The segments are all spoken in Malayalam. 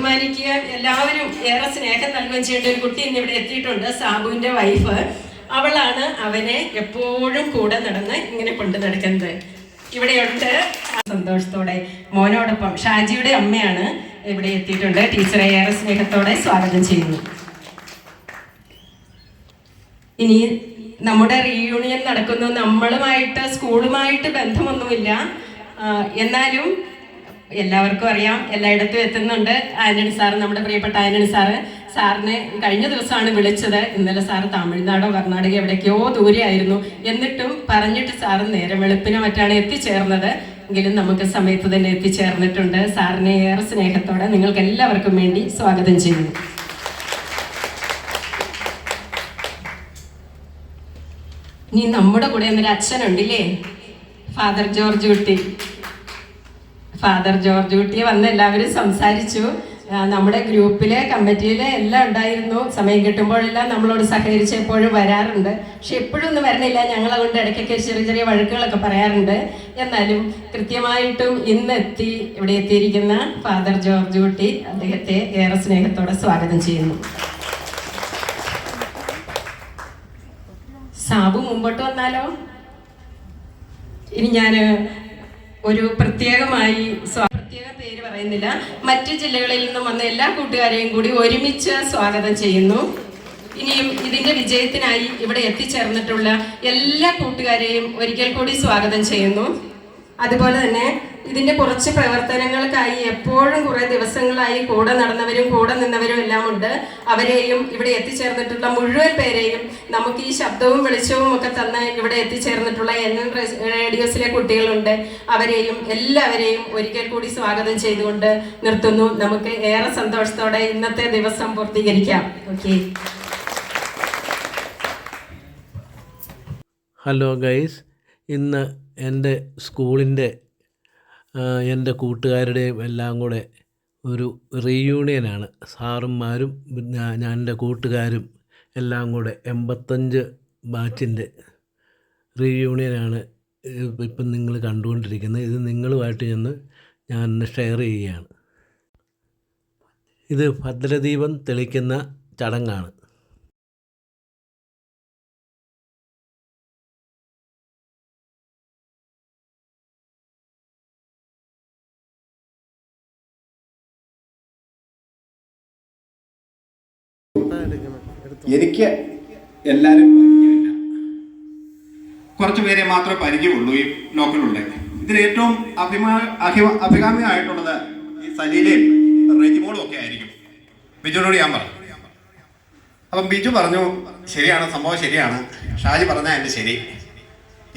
ബഹുമാനിക്കുകയും എല്ലാവരും ഏറെ സ്നേഹം നൽകുകയും ചെയ്യേണ്ട ഒരു കുട്ടി ഇന്നിവിടെ എത്തിയിട്ടുണ്ട്. സാബുവിൻ്റെ വൈഫ്. അവളാണ് അവനെ എപ്പോഴും കൂടെ നടന്ന് ഇങ്ങനെ കൊണ്ടു നടക്കുന്നത്. ഇവിടെയുണ്ട്. സന്തോഷത്തോടെ മോനോടൊപ്പം ഷാജിയുടെ അമ്മയാണ് ഇവിടെ എത്തിയിട്ടുണ്ട്. ടീച്ചറെ ഏറെ സ്നേഹത്തോടെ സ്വാഗതം ചെയ്യുന്നു. ഇനി നമ്മുടെ റീയൂണിയൻ നടക്കുന്നു. നമ്മളുമായിട്ട് സ്കൂളുമായിട്ട് ബന്ധമൊന്നുമില്ല, എന്നാലും എല്ലാവർക്കും അറിയാം, എല്ലായിടത്തും എത്തുന്നുണ്ട്. ആന്റണി സാറ്, നമ്മുടെ പ്രിയപ്പെട്ട ആന്റണി സാറിനെ കഴിഞ്ഞ ദിവസമാണ് വിളിച്ചത്. ഇന്നലെ സാറ് തമിഴ്നാടോ കർണാടക എവിടേക്കോ ദൂരെയായിരുന്നു. എന്നിട്ടും പറഞ്ഞിട്ട് സാറ് നേരം വെളുപ്പിനെ മറ്റാണ് എത്തിച്ചേർന്നത്. എങ്കിലും നമുക്ക് സമയത്ത് തന്നെ എത്തിച്ചേർന്നിട്ടുണ്ട്. സാറിനെ ഏറെ സ്നേഹത്തോടെ നിങ്ങൾക്ക് എല്ലാവർക്കും വേണ്ടി സ്വാഗതം ചെയ്യുന്നു. ഇനി നമ്മുടെ കൂടെ എന്നൊരു അച്ഛനുണ്ടില്ലേ, ഫാദർ ജോർജ് കുട്ടി. ഫാദർ ജോർജ് കുട്ടിയെ വന്ന് എല്ലാവരും സംസാരിച്ചു. നമ്മുടെ ഗ്രൂപ്പിലെ കമ്മിറ്റിയിലെ എല്ലാം ഉണ്ടായിരുന്നു. സമയം കിട്ടുമ്പോഴെല്ലാം നമ്മളോട് സഹകരിച്ച് എപ്പോഴും വരാറുണ്ട്. പക്ഷെ എപ്പോഴും ഒന്നും വരണില്ല. ഞങ്ങളെ കൊണ്ട് ഇടയ്ക്കൊക്കെ ചെറിയ ചെറിയ വഴക്കുകളൊക്കെ പറയാറുണ്ട്. എന്നാലും കൃത്യമായിട്ടും ഇന്നെത്തി ഇവിടെ എത്തിയിരിക്കുന്ന ഫാദർ ജോർജ് കുട്ടി, അദ്ദേഹത്തെ ഏറെ സ്നേഹത്തോടെ സ്വാഗതം ചെയ്യുന്നു. സാബു മുമ്പോട്ട് വന്നാലോ? ഇനി ഞാൻ ഒരു പ്രത്യേക പേര് പറയുന്നില്ല, മറ്റു ജില്ലകളിൽ നിന്നും വന്ന എല്ലാ കൂട്ടുകാരെയും കൂടി ഒരുമിച്ച് സ്വാഗതം ചെയ്യുന്നു. ഇനിയും ഇതിന്റെ വിജയത്തിനായി ഇവിടെ എത്തിച്ചേർന്നിട്ടുള്ള എല്ലാ കൂട്ടുകാരെയും ഒരിക്കൽ കൂടി സ്വാഗതം ചെയ്യുന്നു. അതുപോലെ തന്നെ ഇതിന്റെ കുറച്ച് പ്രവർത്തനങ്ങൾക്കായി എപ്പോഴും കുറെ ദിവസങ്ങളായി കൂടെ നടന്നവരും കൂടെ നിന്നവരും എല്ലാം ഉണ്ട്. അവരെയും ഇവിടെ എത്തിച്ചേർന്നിട്ടുള്ള മുഴുവൻ പേരെയും, നമുക്ക് ഈ ശബ്ദവും വെളിച്ചവും ഒക്കെ തന്ന് ഇവിടെ എത്തിച്ചേർന്നിട്ടുള്ള NN റേഡിയോസിലെ കുട്ടികളുണ്ട്. അവരെയും എല്ലാവരെയും ഒരിക്കൽ കൂടി സ്വാഗതം ചെയ്തുകൊണ്ട് നിർത്തുന്നു. നമുക്ക് ഏറെ സന്തോഷത്തോടെ ഇന്നത്തെ ദിവസം പൂർത്തീകരിക്കാം. ഓക്കെ. ഹലോ ഗൈസ്, ഇന്ന് എൻ്റെ സ്കൂളിൻ്റെ എൻ്റെ കൂട്ടുകാരുടെയും എല്ലാം കൂടെ ഒരു റീയൂണിയനാണ്. സാറുമാരും ഞാൻ എൻ്റെ കൂട്ടുകാരും എല്ലാം കൂടെ 85 ബാച്ചിൻ്റെ റീയൂണിയനാണ് ഇപ്പം നിങ്ങൾ കണ്ടുകൊണ്ടിരിക്കുന്നത്. ഇത് നിങ്ങളുമായിട്ട് ഞാൻ ഷെയർ ചെയ്യുകയാണ്. ഇത് ഭദ്രദീപം തെളിക്കുന്ന ചടങ്ങാണ്. എനിക്ക് എല്ലാവരും പരിചയമില്ല, കുറച്ച് പേരെ മാത്രമേ പരിചയമുള്ളൂ ഈ ലോക്കലുള്ള. ഇതിൽ ഏറ്റവും അഭികാമ്യമായിട്ടുള്ളത് ഈ സലീലയും റെജിമോളും ഒക്കെ ആയിരിക്കും. ബിജുവിനോട് ഞാൻ പറഞ്ഞു. അപ്പം ബിജു പറഞ്ഞു, ശരിയാണ്, സംഭവം ശരിയാണ്, ഷാജി പറഞ്ഞാൽ എൻ്റെ ശരി.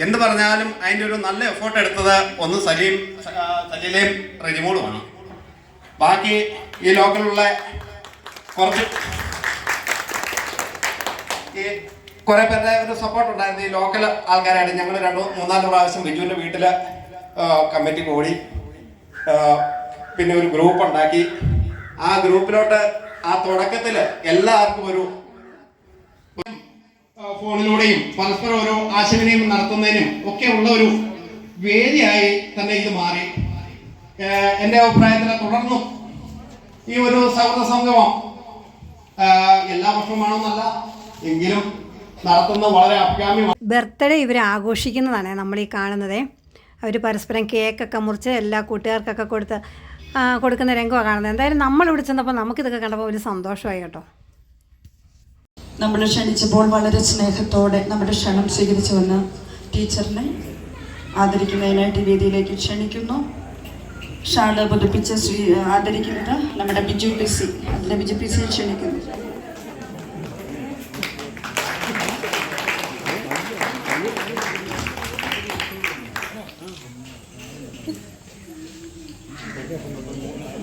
എന്ത് പറഞ്ഞാലും അതിൻ്റെ ഒരു നല്ല എഫേർട്ട് എടുത്തത് ഒന്ന് സലീലയും റെജിമോളുമാണ്. ബാക്കി ഈ ലോക്കലുള്ള കുറെ പേരുടെ ഒരു സപ്പോർട്ട് ഉണ്ടായിരുന്നു. ഈ ലോക്കൽ ആൾക്കാരാണ്. ഞങ്ങൾ 2-3-4 പ്രാവശ്യം ബിജുവിൻ്റെ വീട്ടിൽ കമ്മിറ്റി കൂടി, പിന്നെ ഒരു ഗ്രൂപ്പ് ഉണ്ടാക്കി. ആ ഗ്രൂപ്പിലോട്ട് ആ തുടക്കത്തിൽ എല്ലാവർക്കും ഒരു ഫോണിലൂടെയും പരസ്പരം ഒരു ആശയവിനിമയം നടത്തുന്നതിനും ഒക്കെ ഉള്ള ഒരു വേദിയായി തന്നെ ഇത് മാറി. എൻ്റെ അഭിപ്രായത്തിൽ തുടർന്നും ഈ ഒരു സൗഹൃദ സംഗമം എല്ലാ വർഷവുമാണെന്നല്ല എങ്കിലും നടത്തുന്നത് വളരെ അഭികാമ്യമാണ്. ബർത്ത്ഡേ ഇവർ ആഘോഷിക്കുന്നതാണ് നമ്മൾ ഈ കാണുന്നത്. അവർ പരസ്പരം കേക്കൊക്കെ മുറിച്ച് എല്ലാ കൂട്ടുകാർക്കൊക്കെ കൊടുക്കുന്ന രംഗമാണ് കാണുന്നത്. എന്തായാലും നമ്മളിവിടെ ചെന്നപ്പോൾ നമുക്കിതൊക്കെ കണ്ടപ്പോൾ ഒരു സന്തോഷമായി കേട്ടോ. നമ്മൾ ക്ഷണിച്ചപ്പോൾ വളരെ സ്നേഹത്തോടെ നമ്മുടെ ക്ഷണം സ്വീകരിച്ചു വന്ന ടീച്ചറിനെ ആദരിക്കുന്നതിനായിട്ട് വേദിയിലേക്ക് ക്ഷണിക്കുന്നു. ഷാള് പുതുപ്പിച്ച് ആദരിക്കുന്നത് നമ്മുടെ ബിജു PC. അതിലെ ബിജു PC ക്ഷണിക്കുന്നു.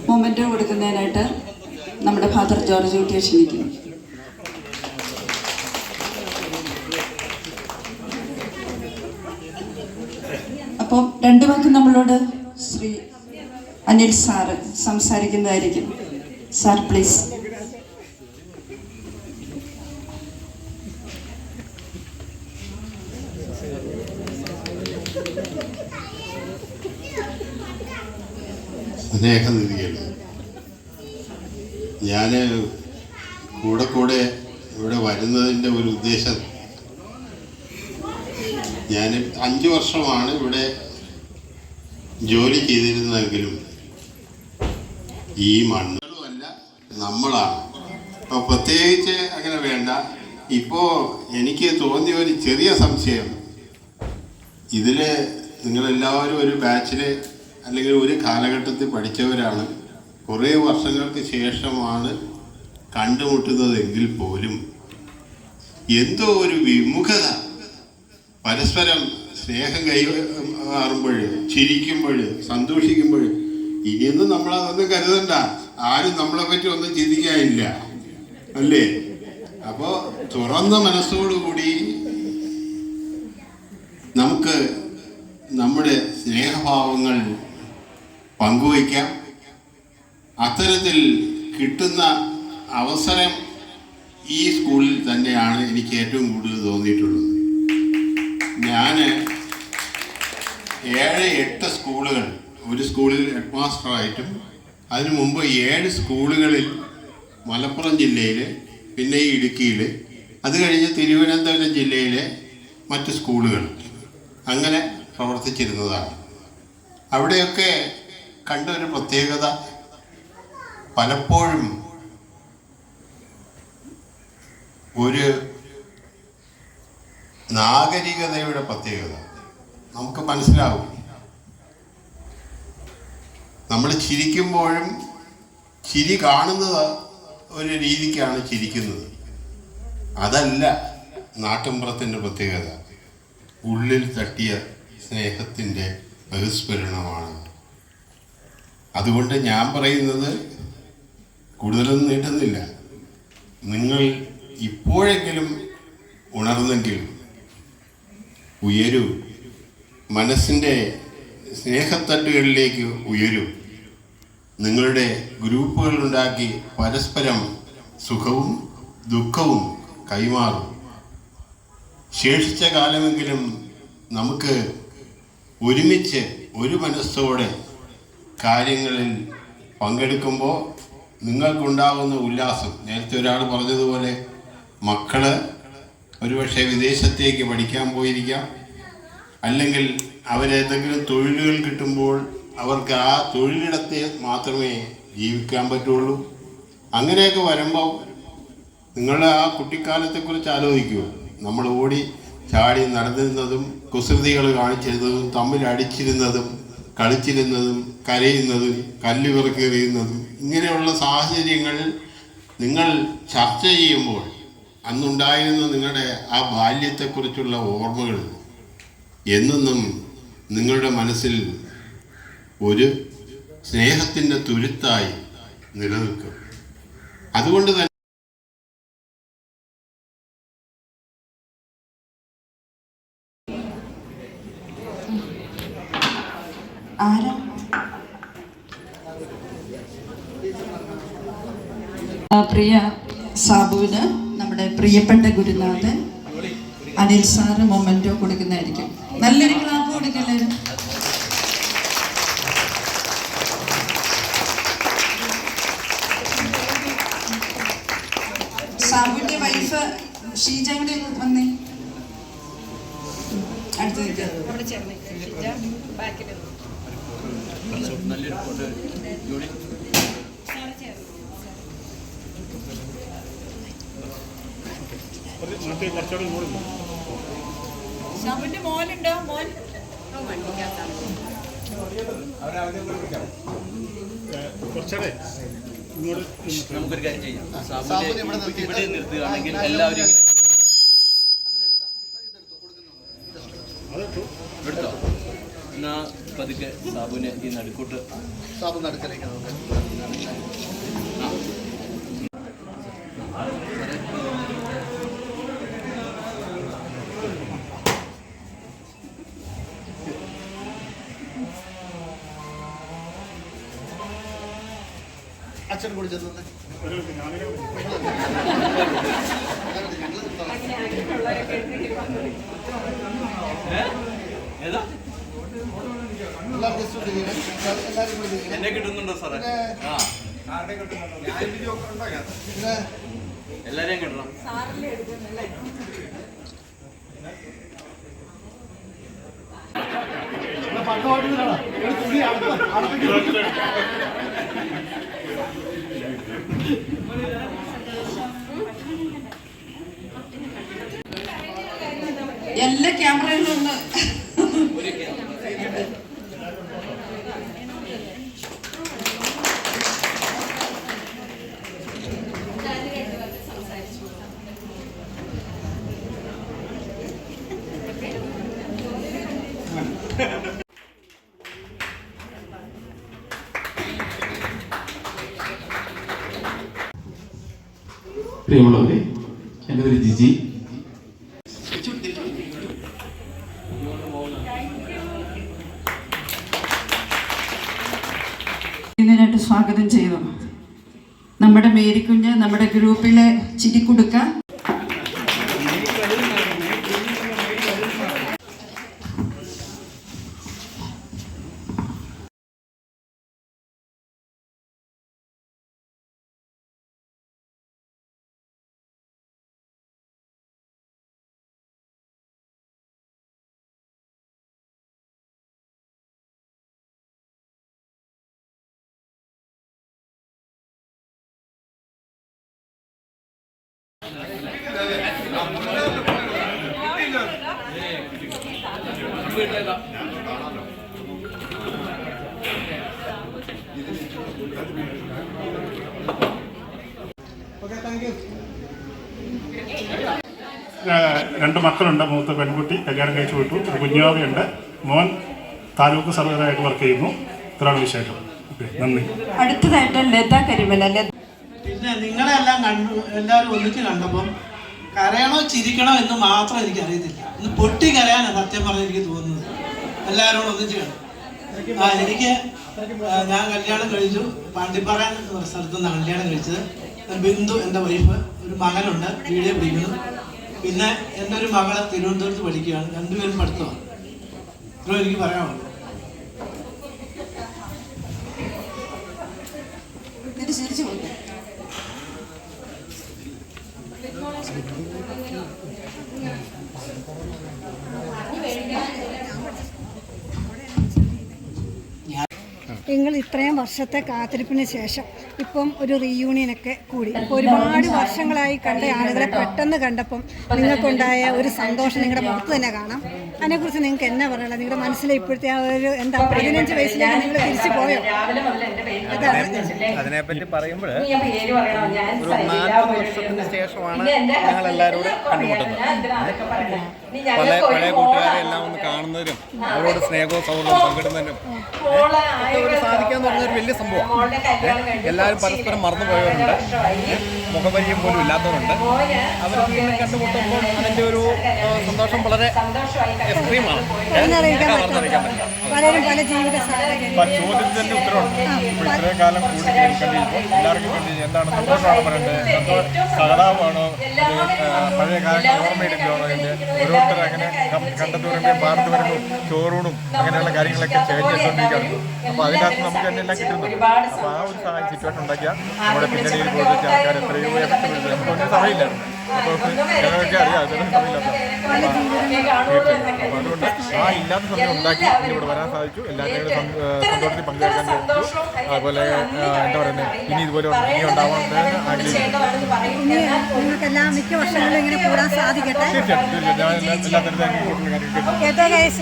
മൊമെൻ്റ് കൊടുക്കുന്നതിനായിട്ട് നമ്മുടെ ഫാദർ ജോർജ് കുട്ടിയെ ക്ഷണിക്കുന്നു. അപ്പം 2 വാക്ക് നമ്മളോട് ശ്രീ അനിൽ സാറ് സംസാരിക്കുന്നതായിരിക്കും. Sir please. സ്നേഹനിധികൾ, ഞാൻ കൂടെ ഇവിടെ വരുന്നതിൻ്റെ ഒരു ഉദ്ദേശം, ഞാൻ 5 വർഷമാണ് ഇവിടെ ജോലി ചെയ്തിരുന്നതെങ്കിലും ഈ മണ്ണുകളുമല്ല നമ്മളാണ്. അപ്പോൾ പ്രത്യേകിച്ച് അങ്ങനെ വേണ്ട. ഇപ്പോൾ എനിക്ക് തോന്നിയ ഒരു ചെറിയ സംശയം, ഇതിൽ നിങ്ങളെല്ലാവരും ഒരു ബാച്ചിൽ അല്ലെങ്കിൽ ഒരു കാലഘട്ടത്തിൽ പഠിച്ചവരാണ്, കുറേ വർഷങ്ങൾക്ക് ശേഷമാണ് കണ്ടുമുട്ടുന്നതെങ്കിൽ പോലും എന്തോ ഒരു വിമുഖത, പരസ്പരം സ്നേഹം കൈമാറുമ്പോൾ, ചിരിക്കുമ്പോൾ, സന്തോഷിക്കുമ്പോൾ ഇനിയൊന്നും നമ്മളതൊന്നും കരുതണ്ട, ആരും നമ്മളെ പറ്റി ഒന്നും ചിന്തിക്കാനില്ല, അല്ലേ? അപ്പോൾ തുറന്ന മനസ്സോടുകൂടി നമുക്ക് നമ്മുടെ സ്നേഹഭാവങ്ങൾ പങ്കുവയ്ക്കാം. അത്തരത്തിൽ കിട്ടുന്ന അവസരം ഈ സ്കൂളിൽ തന്നെയാണ് എനിക്ക് ഏറ്റവും കൂടുതൽ തോന്നിയിട്ടുള്ളത്. ഞാൻ 7-8 സ്കൂളുകൾ, ഒരു സ്കൂളിൽ ഹെഡ് മാസ്റ്ററായിട്ടും അതിനു മുമ്പ് 7 സ്കൂളുകളിൽ മലപ്പുറം ജില്ലയിൽ, പിന്നെ ഈ ഇടുക്കിയിൽ, അത് കഴിഞ്ഞ് തിരുവനന്തപുരം ജില്ലയിലെ മറ്റ് സ്കൂളുകൾ അങ്ങനെ പ്രവർത്തിച്ചിരുന്നതാണ്. അവിടെയൊക്കെ കണ്ട ഒരു പ്രത്യേകത, പലപ്പോഴും ഒരു നാഗരികതയുടെ പ്രത്യേകത നമുക്ക് മനസ്സിലാവും. നമ്മൾ ചിരിക്കുമ്പോഴും ചിരി കാണുന്നത് ഒരു രീതിക്കാണ് ചിരിക്കുന്നത്. അതല്ല നാട്ടിൻപുറത്തിൻ്റെ പ്രത്യേകത, ഉള്ളിൽ തട്ടിയ സ്നേഹത്തിൻ്റെ ബഹിസ്ഫുരണമാണ്. അതുകൊണ്ട് ഞാൻ പറയുന്നത് കൂടുതലൊന്നും നീട്ടുന്നില്ല. നിങ്ങൾ ഇപ്പോഴെങ്കിലും ഉണർന്നെങ്കിൽ ഉയരൂ, മനസ്സിൻ്റെ സ്നേഹത്തട്ടുകളിലേക്ക് ഉയരൂ. നിങ്ങളുടെ ഗ്രൂപ്പുകളുണ്ടാക്കി പരസ്പരം സുഖവും ദുഃഖവും കൈമാറും. ശേഷിച്ച കാലമെങ്കിലും നമുക്ക് ഒരുമിച്ച് ഒരു മനസ്സോടെ കാര്യങ്ങളിൽ പങ്കെടുക്കുമ്പോൾ നിങ്ങൾക്കുണ്ടാകുന്ന ഉല്ലാസം, നേരത്തെ ഒരാൾ പറഞ്ഞതുപോലെ മക്കള് ഒരുപക്ഷെ വിദേശത്തേക്ക് പഠിക്കാൻ പോയിരിക്കാം, അല്ലെങ്കിൽ അവരേതെങ്കിലും തൊഴിലുകൾ കിട്ടുമ്പോൾ അവർക്ക് ആ തൊഴിലിടത്തെ മാത്രമേ ജീവിക്കാൻ പറ്റുള്ളൂ. അങ്ങനെയൊക്കെ വരുമ്പോൾ നിങ്ങളുടെ ആ കുട്ടിക്കാലത്തെക്കുറിച്ച് ആലോചിക്കുക. നമ്മൾ ഓടി ചാടി നടന്നിരുന്നതും കുസൃതികൾ കാണിച്ചിരുന്നതും തമ്മിൽ അടിച്ചിരുന്നതും കളിച്ചിരുന്നതും കരയുന്നതും കല്ല് പെറുക്കെറിയുന്നതും ഇങ്ങനെയുള്ള സാഹചര്യങ്ങൾ നിങ്ങൾ ചർച്ച ചെയ്യുമ്പോൾ അന്നുണ്ടായിരുന്ന നിങ്ങളുടെ ആ ബാല്യത്തെക്കുറിച്ചുള്ള ഓർമ്മകൾ എന്നെന്നും നിങ്ങളുടെ മനസ്സിൽ ഒരു സ്നേഹത്തിൻ്റെ തുരുത്തായി നിലനിൽക്കും. അതുകൊണ്ട് തന്നെ പ്രിയ സാബുവിന് നമ്മുടെ പ്രിയപ്പെട്ട ഗുരുനാഥൻ അനിൽ സാറ് മൊമെന്റോ കൊടുക്കുന്നതായിരിക്കും. നല്ലൊരു ക്ലാപ്പ് കൊടുക്കല്ലേ. സാബുവിന്റെ വൈഫ് ഷീജ കൂടെ വന്നേ, അടുത്ത് സാബുന്റെ മോനുണ്ടോ? മോൻ നമുക്കൊരു കാര്യം ചെയ്യാം, സാബുനെ ഇവിടെ നിർത്തുകയാണെങ്കിൽ എല്ലാവരും എടുത്തോ. എന്നാ പതുക്കെ സാബുനെ ഈ നടുക്കൂട്ട്, സാബു നടുക്കലേക്ക് അച്ഛൻ കൂടി ചെന്നു. എന്നെ കിട്ടുന്നുണ്ടോ സാറേ? ആ എല്ലാരെയും കിട്ടണം. എല്ലാ ക്യാമറയിലും ഒന്ന് പ്രിയമുള്ളവരെ, എൻ്റെ പേര് ജിജി. ഇതിനായിട്ട് സ്വാഗതം ചെയ്തു. നമ്മുടെ മേരിക്കുഞ്ഞ് നമ്മുടെ ഗ്രൂപ്പിലെ ചിരിക്കുടുക്ക. രണ്ട് മക്കളുണ്ട്. മൂത്ത പെൺകുട്ടി കല്യാണം കഴിച്ചു വിട്ടു. ഒരു കുഞ്ഞാവയുണ്ട്. മോൻ താലൂക്ക് സർവേറായിട്ട് വർക്ക് ചെയ്യുന്നു. ഇത്രയാണ് വിശേഷം. ഓക്കെ, നന്ദി. അടുത്തതായിട്ട് ലത കരിമല. പിന്നെ നിങ്ങളെല്ലാം എല്ലാവരും ഒന്നിച്ച് കണ്ടപ്പം കരയണോ ചിരിക്കണോ എന്ന് മാത്രം എനിക്കറിയത്തില്ല. ഇന്ന് പൊട്ടി കരയാനാണ് സത്യം പറഞ്ഞ് എനിക്ക് തോന്നുന്നത്. എല്ലാവരോടും ഒന്നിച്ച് കണ്ടു. എനിക്ക് ഞാൻ കല്യാണം കഴിച്ചു. പാണ്ടിപ്പാറ സ്ഥലത്തു നിന്നാണ് കല്യാണം കഴിച്ചത്. ബിന്ദു എൻ്റെ വൈഫ്. ഒരു മകനുണ്ട്, വീഡിയോ പിടിക്കുന്നു. പിന്നെ എൻ്റെ ഒരു മകളെ തിരുവനന്തപുരത്ത് പഠിക്കുകയാണ്. രണ്ടുപേരും പഠിത്തമാണ്. ഇത്രയും എനിക്ക് പറയാനുള്ളൂ. നിങ്ങൾ ഇത്രയും വർഷത്തെ കാത്തിരിപ്പിന് ശേഷം ഇപ്പം ഒരു റീയൂണിയനൊക്കെ കൂടി. ഇപ്പോൾ ഒരുപാട് വർഷങ്ങളായി കണ്ട ആളുകളെ പെട്ടെന്ന് കണ്ടപ്പം നിങ്ങൾക്കുണ്ടായ ഒരു സന്തോഷം നിങ്ങളുടെ മുഖത്ത് തന്നെ കാണാം. അതിനെക്കുറിച്ച് നിങ്ങൾക്ക് എന്നാ പറയാനുള്ളത്? നിങ്ങളുടെ മനസ്സിൽ ഇപ്പോഴത്തെ ആ ഒരു 15 വയസ്സിലേക്ക് നിങ്ങൾ തിരിച്ചു പോയോ? അതിനെപ്പറ്റി പറയുമ്പോൾ ഒരു 40 വർഷത്തിന് ശേഷമാണ് ഞങ്ങൾ എല്ലാവരും കൂടെ കണ്ടുമുട്ടുന്നത്. പഴയ കൂട്ടുകാരെ എല്ലാം ഒന്ന് കാണുന്നതിനും അവരോട് സ്നേഹവും സൗഹൃദവും പങ്കിടുന്നതിനും ഒക്കെ സാധിക്കാന്ന് പറഞ്ഞൊരു വലിയ സംഭവമാണ്. എല്ലാവരും പരസ്പരം മറന്നുപോയവരുണ്ട്, മുഖപരിചയം പോലും ഇല്ലാത്തവരുണ്ട്. അവർ കണ്ടുമുട്ടുമ്പോൾ അതിൻ്റെ ഒരു സന്തോഷം വളരെ എക്സ്ട്രീമാണ്. ചോദ്യത്തിൻ്റെ ഉത്തരവുണ്ട്. ഇപ്പോൾ ഇത്രയും കാലം കൂടി കണ്ടിരിക്കും എല്ലാവർക്കും വേണ്ടി എന്താണ് സന്തോഷമാണ് പറയേണ്ടത്, സഹതാപമാണോ, പഴയ കാലങ്ങൾ ഓർമ്മയെടുക്കുകയാണോ, ഇതിൻ്റെ ഓരോരുത്തർ അങ്ങനെ കണ്ടെത്തി വരുമ്പോൾ പാർത്ത് വരുമ്പോൾ ചോറൂണും അങ്ങനെയുള്ള കാര്യങ്ങളൊക്കെ ചെയ്തുകൊണ്ടിരിക്കുകയാണ്. അപ്പോൾ അതിനകത്ത് നമുക്ക് തന്നെ എല്ലാം കിട്ടുന്നുണ്ട്. അപ്പോൾ ആ ഒരു സിറ്റുവേഷൻ ഉണ്ടാക്കിയാൽ നമ്മുടെ പിന്നണിയിൽ പ്രവർത്തിച്ച ആൾക്കാർ എത്രയോ നമുക്കൊന്നും സമയമില്ലായിരുന്നു. അപ്പോൾ ഞങ്ങൾക്ക് അറിയാം അതൊന്നും സമയമില്ലാത്ത. അപ്പോൾ അതുകൊണ്ട് ആ ഇല്ലാത്ത സമയം ഉണ്ടാക്കി ഇവിടെ വരാൻ സാധിച്ചു. എല്ലാവരും സന്തോഷത്തിൽ പങ്കെടുക്കാൻ സാധിച്ചു. അതുപോലെ എന്താ പറയുന്നത്, ഇനി ഇതുപോലെ ഇനി ഉണ്ടാവാൻ ആഗ്രഹിക്കുന്നു. നിങ്ങൾക്കെല്ലാം മിക്ക വർഷങ്ങളിലും ഇങ്ങനെ കൂടാൻ സാധിക്കട്ടെ.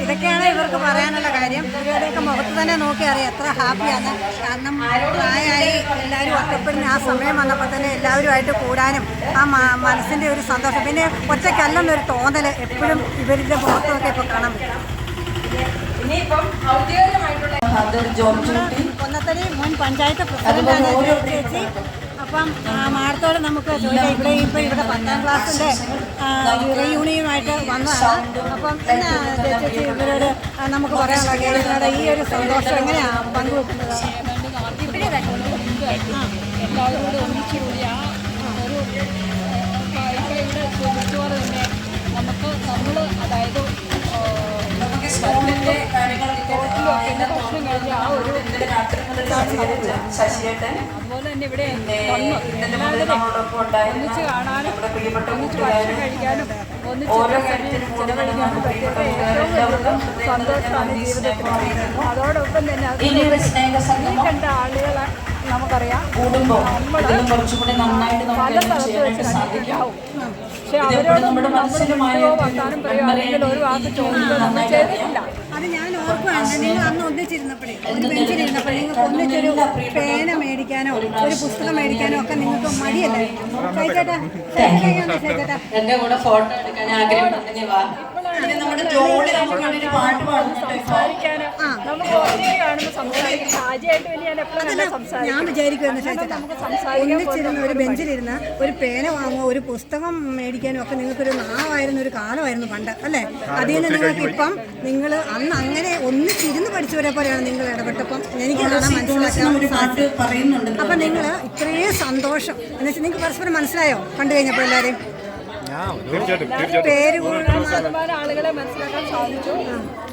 ഇതൊക്കെയാണ് ഇവർക്ക് പറയാനുള്ള കാര്യം. ഇവരുടെയൊക്കെ മുഖത്ത് തന്നെ നോക്കി അറിയാം എത്ര ഹാപ്പിയാണ്. കാരണം പ്രായമായി എല്ലാവരും ഒറ്റപ്പെടുന്ന ആ സമയം വന്നപ്പോൾ തന്നെ എല്ലാവരുമായിട്ട് കൂടാനും ആ മനസ്സിൻ്റെ ഒരു സന്തോഷം, പിന്നെ ഒറ്റയ്ക്കല്ലെന്നൊരു തോന്നൽ എപ്പോഴും ഇവരുടെ മുഖത്തൊക്കെ ഇപ്പോൾ കാണാൻ പറ്റും. കൊന്നത്തടി മുൻ പഞ്ചായത്ത് പ്രസിഡന്റാണ് ചേച്ചി. അപ്പം മാഡത്തോട് നമുക്ക് ചോദിക്കാം, ഇവിടെ 10ാം ക്ലാസ്സിൻ്റെ റീയൂണിയനുമായിട്ട് വന്നതാണ്. അപ്പം എന്നാ ചേച്ചി ഇവരോട് നമുക്ക് പറയാനുള്ള കേരളയുടെ ഈ ഒരു സന്തോഷം എങ്ങനെയാണ് പങ്കുവെക്കുന്നത്? എല്ലാവരും കൂടി ഒന്നിച്ചു കൂടി ആ ഒരു ഇവിടെ ചോദിച്ചപോലെ തന്നെ നമ്മൾ അതായത് സ്കൂളിൻ്റെ കാര്യങ്ങളൊക്കെ വർഷം കഴിഞ്ഞ് ആ ഒരു ശശിയേട്ടൻ അതുപോലെ തന്നെ ഇവിടെ വന്നു എല്ലാവരും ഒന്നിച്ച് കാണാനും ഒന്നിച്ച് ഭക്ഷണം കഴിക്കാനും ഒന്നിച്ച് ചിലവഴിക്കാനും പറ്റിയത് ഏറ്റവും വലിയ സന്തോഷമാണ് ജീവിതത്തിൽ. അതോടൊപ്പം തന്നെ ഈ കണ്ട ആളുകളെ നമുക്കറിയാം നമ്മൾ പല സ്ഥലത്ത് വെച്ച് കണ്ടിട്ടുണ്ടാവും. പക്ഷെ അവരോട് നമ്മൾ വർത്താനം പറയുക അല്ലെങ്കിൽ ഒരു വാക്ക് ചോദിക്കുക നമ്മൾ ചെയ്തിട്ടില്ല. അത് ഞാൻ ഓർക്കുകയാണ്, നിങ്ങൾ അന്ന് ഒന്നിച്ചിരുന്നപ്പോഴേ ഒരു ബെഞ്ചിലിരുന്നപ്പോൾ നിങ്ങൾക്ക് ഒന്നിച്ചൊരു പേന മേടിക്കാനോ ഒരു പുസ്തകം മേടിക്കാനോ ഒക്കെ നിങ്ങൾക്ക് മടിയല്ലായിരുന്നു. ചേട്ടാ ചേട്ടാ എന്റെ കൂടെ ഫോട്ടോ എടുക്കാൻ ആഗ്രഹമുണ്ടെങ്കിൽ വാ. നമ്മുടെ ജോലി നമുക്കൊരു പാട്ട് സംസാരിക്കാനും നമുക്ക് ഓർമ്മയെ കാണുമ്പോൾ സംസാരിക്കും. ഷാജിയായിട്ട് വലിയ ഞാൻ എപ്പോഴും നല്ല സംസാരിക്കും. ഞാൻ വിചാരിക്കുമെന്ന് ചേട്ടാ ഒന്നിച്ചിരുന്ന് ഒരു ബെഞ്ചിലിരുന്ന് ഒരു പേന വാങ്ങുക ഒരു പുസ്തകം മേടിക്കാനും ഒക്കെ നിങ്ങൾക്കൊരു നാവായിരുന്ന ഒരു കാലമായിരുന്നു പണ്ട് അല്ലേ? അതിൽ നിന്ന് നിങ്ങൾക്ക് ഇപ്പം നിങ്ങൾ അന്ന് അങ്ങനെ ഒന്നിച്ചിരുന്ന് പഠിച്ചവരെ പോലെയാണ് നിങ്ങൾ ഇടപെട്ടപ്പം എനിക്ക് കാണാൻ മനസ്സിലാക്കാൻ. അപ്പം നിങ്ങൾ ഇത്രയും സന്തോഷം എന്ന് വെച്ചാൽ നിങ്ങൾക്ക് പരസ്പരം മനസ്സിലായോ കണ്ടു കഴിഞ്ഞപ്പോൾ എല്ലാവരെയും പേര് ശതമാനം ആളുകളെ മനസ്സിലാക്കാൻ സാധിച്ചു.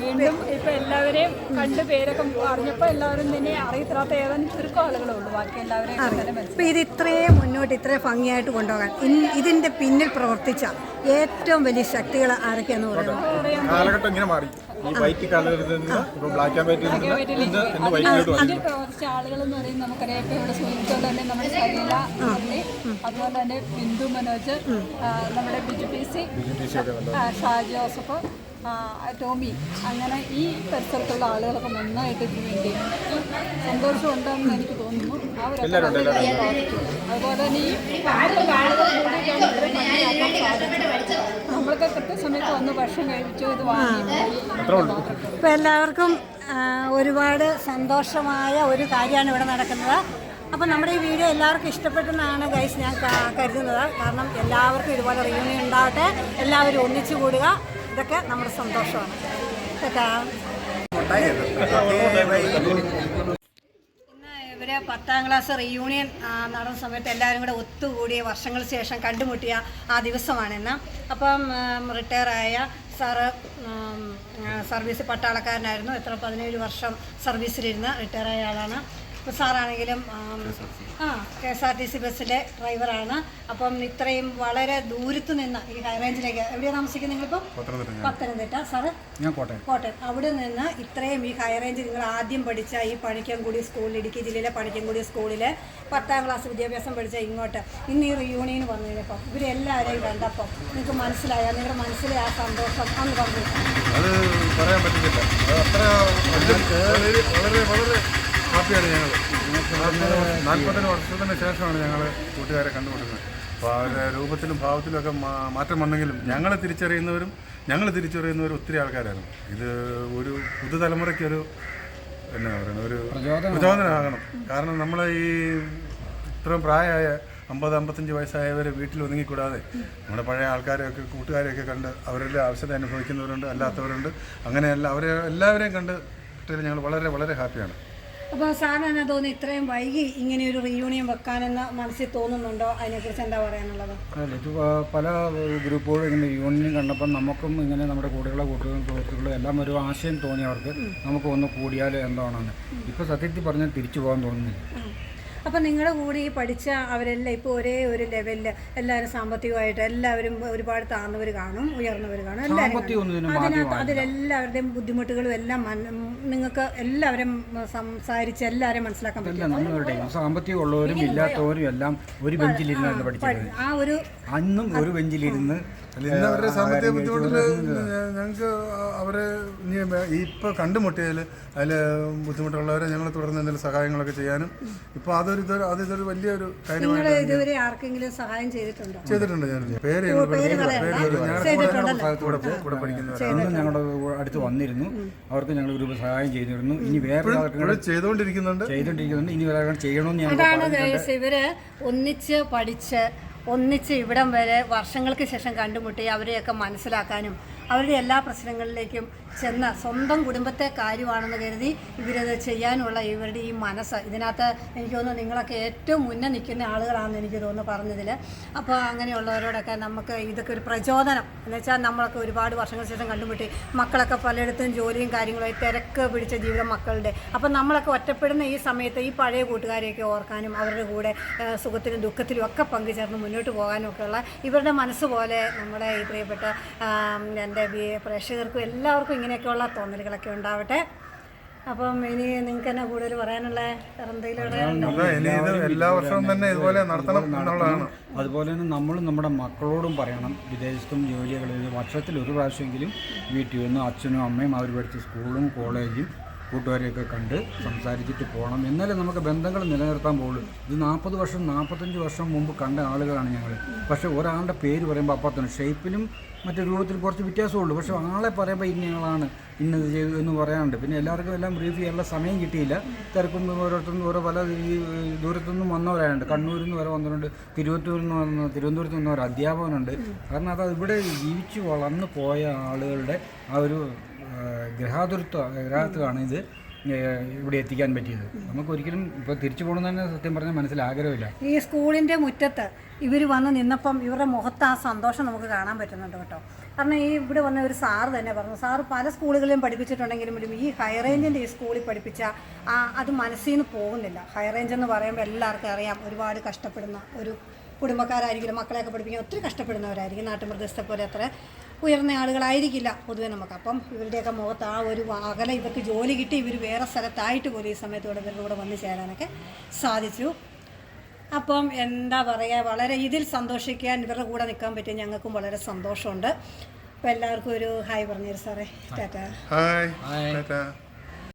വീണ്ടും ഇപ്പൊ എല്ലാവരെയും കണ്ട് പേരൊക്കെ അറിഞ്ഞപ്പോൾ എല്ലാവരും തന്നെ അറിയത്തില്ലാത്ത ഏതാനും ചുരുക്കം ആളുകളേ ഉള്ളൂ. ബാക്കി എല്ലാവരെയും ഇപ്പം ഇത് ഇത്രയും മുന്നോട്ട് ഇത്രയും ഭംഗിയായിട്ട് കൊണ്ടുപോകാൻ ഇതിന്റെ പിന്നിൽ പ്രവർത്തിച്ച ഏറ്റവും വലിയ ശക്തികൾ ആരൊക്കെയാന്ന് പറയുന്നത്? കാലഘട്ടം ഇങ്ങനെ മാറി. ഈ വൈറ്റ് കളറിൽ നിന്ന് ബ്ലാക്ക് ആൻഡ് വൈറ്റിൽ നിന്ന് വൈറ്റിലോട്ട് അതിൽ പ്രവർത്തിച്ച ആളുകളെന്ന് പറയുന്നത് നമുക്കറിയാം. ഇപ്പോൾ ഇവിടെ സൂചിച്ചതുപോലെ തന്നെ നമ്മുടെ ശൈല അമ്മി, അതുപോലെ തന്നെ ബിന്ദു മനോജ്, നമ്മുടെ Biju P C, Shaji Joseph, Tommy, അങ്ങനെ ഈ പരിസരത്തുള്ള ആളുകളൊക്കെ നന്നായിട്ട് ഇതിനു വേണ്ടി സന്തോഷമുണ്ടെന്ന് എനിക്ക് തോന്നുന്നു. അവരൊക്കെ അതുപോലെ തന്നെ ഈ ആളുകൾ കൂടിയാണ് ഇത്രയും ഭംഗിയാക്കാൻ സാധിച്ചത്. നമ്മളൊക്കെ കൃത്യസമയത്ത് വന്ന് ഭക്ഷണം കഴിച്ചു ഇത് വാങ്ങി. ഇപ്പം എല്ലാവർക്കും ഒരുപാട് സന്തോഷമായ ഒരു കാര്യമാണ് ഇവിടെ നടക്കുന്നത്. അപ്പം നമ്മുടെ ഈ വീഡിയോ എല്ലാവർക്കും ഇഷ്ടപ്പെട്ടെന്നാണ് ഗൈസ് ഞാൻ കരുതുന്നത്. കാരണം എല്ലാവർക്കും ഇതുപോലെ റിയൂണിയൻ ഉണ്ടാവട്ടെ, എല്ലാവരും ഒന്നിച്ചു കൂടുക, ഇതൊക്കെ നമ്മുടെ സന്തോഷമാണ്. കേട്ടാ ഇന്ന് ഇവര് 10ാം ക്ലാസ് റിയൂണിയൻ നടന്ന സമയത്ത് എല്ലാവരും കൂടെ ഒത്തുകൂടിയ വർഷങ്ങൾക്ക് ശേഷം കണ്ടുമുട്ടിയ ആ ദിവസമാണിന്ന്. അപ്പം റിട്ടയറായ സാറ് സർവീസ് പട്ടാളക്കാരനായിരുന്നു. 17 വർഷം സർവീസിലിരുന്ന് റിട്ടയറായ ആളാണ്. അപ്പോൾ സാറാണെങ്കിലും KSRTC ബസ്സിലെ ഡ്രൈവറാണ്. അപ്പം ഇത്രയും വളരെ ദൂരത്ത് നിന്ന് ഈ ഹൈറേഞ്ചിലേക്ക് എവിടെയാണ് താമസിക്കുന്നത് നിങ്ങളിപ്പോൾ? പത്തനംതിട്ട. സാറ് കോട്ടയം. അവിടെ നിന്ന് ഇത്രയും ഈ ഹൈറേഞ്ച് നിങ്ങൾ ആദ്യം പഠിച്ച ഈ പണിക്കൻകുടി സ്കൂളിൽ, ഇടുക്കി ജില്ലയിലെ പണിക്കൻകുടി സ്കൂളിൽ 10ാം ക്ലാസ് വിദ്യാഭ്യാസം പഠിച്ച ഇങ്ങോട്ട് ഇന്ന് ഈ റിയൂണിയന് വന്നു കഴിഞ്ഞപ്പം ഇവരെല്ലാവരെയും കണ്ടപ്പം നിങ്ങൾക്ക് മനസ്സിലായ നിങ്ങളുടെ മനസ്സിലെ ആ സന്തോഷം അന്ന് പറഞ്ഞു? അത് പറയാൻ പറ്റുന്നില്ല. അത്ര വളരെ വളരെ ഹാപ്പിയാണ് ഞങ്ങൾ. 40 വർഷത്തിന് ശേഷമാണ് ഞങ്ങൾ കൂട്ടുകാരെ കണ്ടുമുട്ടുന്നത്. അപ്പോൾ അവരുടെ രൂപത്തിലും ഭാവത്തിലും ഒക്കെ മാറ്റം വന്നെങ്കിലും ഞങ്ങളെ തിരിച്ചറിയുന്നവർ ഒത്തിരി ആൾക്കാരായിരുന്നു. ഇത് ഒരു പുതുതലമുറയ്ക്കൊരു എന്നാ പറയുന്നത് ഒരു പ്രചോദനമാകണം. കാരണം നമ്മൾ ഈ ഇത്രയും പ്രായമായ 50-55 വയസ്സായവർ വീട്ടിൽ ഒതുങ്ങിക്കൂടാതെ നമ്മുടെ പഴയ ആൾക്കാരെയൊക്കെ കൂട്ടുകാരെയൊക്കെ കണ്ട് അവരെല്ലാം ആവശ്യത അനുഭവിക്കുന്നവരുണ്ട്, അല്ലാത്തവരുണ്ട്. അങ്ങനെയല്ല അവരെ എല്ലാവരെയും കണ്ട് ഞങ്ങൾ വളരെ വളരെ ഹാപ്പിയാണ്. അപ്പോൾ സാറിന് എന്നാ തോന്നുന്നു ഇത്രയും വൈകി ഇങ്ങനെ ഒരു റീയൂണിയൻ വെക്കാനെന്ന് മനസ്സിൽ തോന്നുന്നുണ്ടോ? അതിനെക്കുറിച്ച് എന്താ പറയാനുള്ളത്? ഇത് പല ഗ്രൂപ്പുകളും ഇങ്ങനെ യൂണിയൻ കണ്ടപ്പം നമുക്കും ഇങ്ങനെ നമ്മുടെ കൂടെയുള്ള സുഹൃത്തുക്കളും എല്ലാം ഒരു ആശയം തോന്നി അവർക്ക് നമുക്ക് ഒന്ന് കൂടിയാൽ എന്താണെന്ന്. ഇപ്പോൾ സത്യത്തിൽ പറഞ്ഞാൽ തിരിച്ചു പോകാൻ തോന്നുന്നില്ല. അപ്പം നിങ്ങളുടെ കൂടെ ഈ പഠിച്ച അവരെല്ലാം ഇപ്പോൾ ഒരേ ഒരു ലെവലിൽ എല്ലാവരും സാമ്പത്തികമായിട്ട് എല്ലാവരും ഒരുപാട് താഴ്ന്നവർ കാണും, ഉയർന്നവർ കാണും, എല്ലാവരും അതിലെല്ലാവരുടെയും ബുദ്ധിമുട്ടുകളും എല്ലാം നിങ്ങൾക്ക് എല്ലാവരും സംസാരിച്ച് എല്ലാവരെയും മനസ്സിലാക്കാൻ പറ്റും. സാമ്പത്തികം ഉള്ളവരും ഇല്ലാത്തവരും എല്ലാം ഒരു ബെഞ്ചിലിരുന്നാണ് പഠിച്ചത്. ആ ഒരു അന്നും ഒരു ബെഞ്ചിലിരുന്ന് ഇന്ന് അവരുടെ സാമ്പത്തിക ബുദ്ധിമുട്ടിൽ ഞങ്ങൾക്ക് അവരെ ഇപ്പോൾ കണ്ടുമുട്ടിയതിൽ അതിൽ ബുദ്ധിമുട്ടുള്ളവരെ ഞങ്ങൾ തുടർന്ന് എന്തെങ്കിലും സഹായങ്ങളൊക്കെ ചെയ്യാനും ഇപ്പോൾ അതൊരു വലിയൊരു കാര്യമാണ്. ഇതുവരെ ആർക്കെങ്കിലും സഹായം ചെയ്തിട്ടുണ്ടോ? ചെയ്തിട്ടുണ്ട്. ഞാൻ പേര് കൂടെ പഠിക്കുന്നവരാണ്. ഞങ്ങളുടെ അടുത്ത് വന്നിരുന്നു. അവർക്ക് ഞങ്ങൾ ഗ്രൂപ്പ് സഹായം ചെയ്തിരുന്നു. ഇനി വേറെ ചെയ്തുകൊണ്ടിരിക്കുന്നുണ്ട്. ഇനി വേറെ ചെയ്യണമെന്ന് ഞങ്ങൾ ഇവര് ഒന്നിച്ച് പഠിച്ച് ഒന്നിച്ച് ഇവിടം വരെ വർഷങ്ങൾക്ക് ശേഷം കണ്ടുമുട്ടി അവരെയൊക്കെ മനസ്സിലാക്കാനും അവരുടെ എല്ലാ പ്രശ്നങ്ങളിലേക്കും ചെന്ന സ്വന്തം കുടുംബത്തെ കാര്യമാണെന്ന് കരുതി ഇവരത് ചെയ്യാനുള്ള ഇവരുടെ ഈ മനസ്സ്, ഇതിനകത്ത് എനിക്ക് തോന്നുന്നു നിങ്ങളൊക്കെ ഏറ്റവും മുന്നേ നിൽക്കുന്ന ആളുകളാണെന്ന് എനിക്ക് തോന്നുന്നു പറഞ്ഞതിൽ. അപ്പോൾ അങ്ങനെയുള്ളവരോടൊക്കെ നമുക്ക് ഇതൊക്കെ ഒരു പ്രചോദനം എന്ന് വെച്ചാൽ നമ്മളൊക്കെ ഒരുപാട് വർഷങ്ങൾക്ക് ശേഷം കണ്ടുമുട്ടി, മക്കളൊക്കെ പലയിടത്തും ജോലിയും കാര്യങ്ങളായി തിരക്ക് പിടിച്ച ജീവിതം മക്കളുടെ. അപ്പം നമ്മളൊക്കെ ഒറ്റപ്പെടുന്ന ഈ സമയത്ത് ഈ പഴയ കൂട്ടുകാരെയൊക്കെ ഓർക്കാനും അവരുടെ കൂടെ സുഖത്തിലും ദുഃഖത്തിലും ഒക്കെ പങ്കുചേർന്ന് മുന്നോട്ട് പോകാനും ഒക്കെയുള്ള ഇവരുടെ മനസ്സ് പോലെ നമ്മുടെ ഈ പ്രിയപ്പെട്ട എൻ്റെ പ്രേക്ഷകർക്കും എല്ലാവർക്കും ഇങ്ങനെയൊക്കെയുള്ള തോന്നലുകളൊക്കെ ഉണ്ടാവട്ടെ. അപ്പം ഇനി നിങ്ങൾക്ക് തന്നെ കൂടുതൽ പറയാനുള്ള എന്തെങ്കിലും എല്ലാ വർഷവും തന്നെ ഇതുപോലെ നടത്തണം എന്നുള്ളതാണ്. അതുപോലെ തന്നെ നമ്മളും നമ്മുടെ മക്കളോടും പറയണം, വിദേശത്തും ജോലികളിൽ വർഷത്തിൽ ഒരു പ്രാവശ്യമെങ്കിലും വീട്ടിൽ നിന്ന് അച്ഛനും അമ്മയും അവർ പഠിച്ച സ്കൂളും കോളേജും കൂട്ടുകാരെയൊക്കെ കണ്ട് സംസാരിച്ചിട്ട് പോകണം. എന്നാലേ നമുക്ക് ബന്ധങ്ങൾ നിലനിർത്താൻ പോകുള്ളൂ. ഇത് 40 വർഷം 45 വർഷം മുമ്പ് കണ്ട ആളുകളാണ് ഞങ്ങൾ. പക്ഷേ ഒരാളുടെ പേര് പറയുമ്പോൾ അപ്പത്തന്നെ ഷേപ്പിലും മറ്റു രൂപത്തിൽ കുറച്ച് വ്യത്യാസമുള്ളൂ. പക്ഷേ ആളെ പറയുമ്പോൾ ഇന്നയാളാണ് ഇന്നത് ചെയ്തു എന്ന് പറയാനുണ്ട്. പിന്നെ എല്ലാവർക്കും എല്ലാം ബ്രീഫ് ചെയ്യാനുള്ള സമയം കിട്ടിയില്ല. തിരക്കും ഓരോരുത്തരും ഓരോ പല ഈ ദൂരത്തുനിന്നും വന്നവരായുണ്ട്. കണ്ണൂരിൽ നിന്ന് വരെ വന്നിട്ടുണ്ട്, തിരുവനന്തപുരത്ത് നിന്ന് ഒരു അധ്യാപകനുണ്ട്. കാരണം അത് ഇവിടെ ജീവിച്ച് വളർന്നു പോയ ആളുകളുടെ ആ ഒരു ഗ്രഹാതുരത്വമാണ് ഇത് ഇവിടെ എത്തിക്കാൻ പറ്റിയത്. നമുക്ക് ഒരിക്കലും ഇപ്പോൾ തിരിച്ചു പോകണമെന്ന് തന്നെ സത്യം പറഞ്ഞാൽ മനസ്സിൽ ആഗ്രഹമില്ല. ഈ സ്കൂളിൻ്റെ മുറ്റത്ത് ഇവർ വന്ന് നിന്നപ്പം ഇവരുടെ മുഖത്ത് ആ സന്തോഷം നമുക്ക് കാണാൻ പറ്റുന്നുണ്ട് കേട്ടോ. കാരണം ഈ ഇവിടെ വന്ന ഒരു സാറ് തന്നെ പറഞ്ഞു, സാറ് പല സ്കൂളുകളിലും പഠിപ്പിച്ചിട്ടുണ്ടെങ്കിലും ഈ ഹൈറേഞ്ചിൻ്റെ ഈ സ്കൂളിൽ പഠിപ്പിച്ച അത് മനസ്സിൽ നിന്ന് പോകുന്നില്ല. ഹൈറേഞ്ച് എന്ന് പറയുമ്പോൾ എല്ലാവർക്കും അറിയാം, ഒരുപാട് കഷ്ടപ്പെടുന്ന ഒരു കുടുംബക്കാരായിരിക്കും, മക്കളെയൊക്കെ പഠിപ്പിക്കാൻ ഒത്തിരി കഷ്ടപ്പെടുന്നവരായിരിക്കും. നാട്ടുമൃഗസ്ഥ പോലെ അത്ര ഉയർന്ന ആളുകളായിരിക്കില്ല പൊതുവെ നമുക്ക്. അപ്പം ഇവരുടെയൊക്കെ മുഖത്ത് ആ ഒരു അകലെ ഇവർക്ക് ജോലി കിട്ടി ഇവർ വേറെ സ്ഥലത്തായിട്ട് പോലും ഈ സമയത്തോടെ ഇവരുടെ കൂടെ വന്നു ചേരാനൊക്കെ സാധിച്ചു. അപ്പം എന്താ പറയുക, വളരെ ഇതിൽ സന്തോഷിക്കാൻ ഇവരുടെ കൂടെ നിൽക്കാൻ പറ്റിയ ഞങ്ങൾക്കും വളരെ സന്തോഷമുണ്ട്. അപ്പോൾ എല്ലാവർക്കും ഒരു ഹായ് പറഞ്ഞേര് സാറേ. ടാറ്റാ. ഹായ് ടാറ്റാ.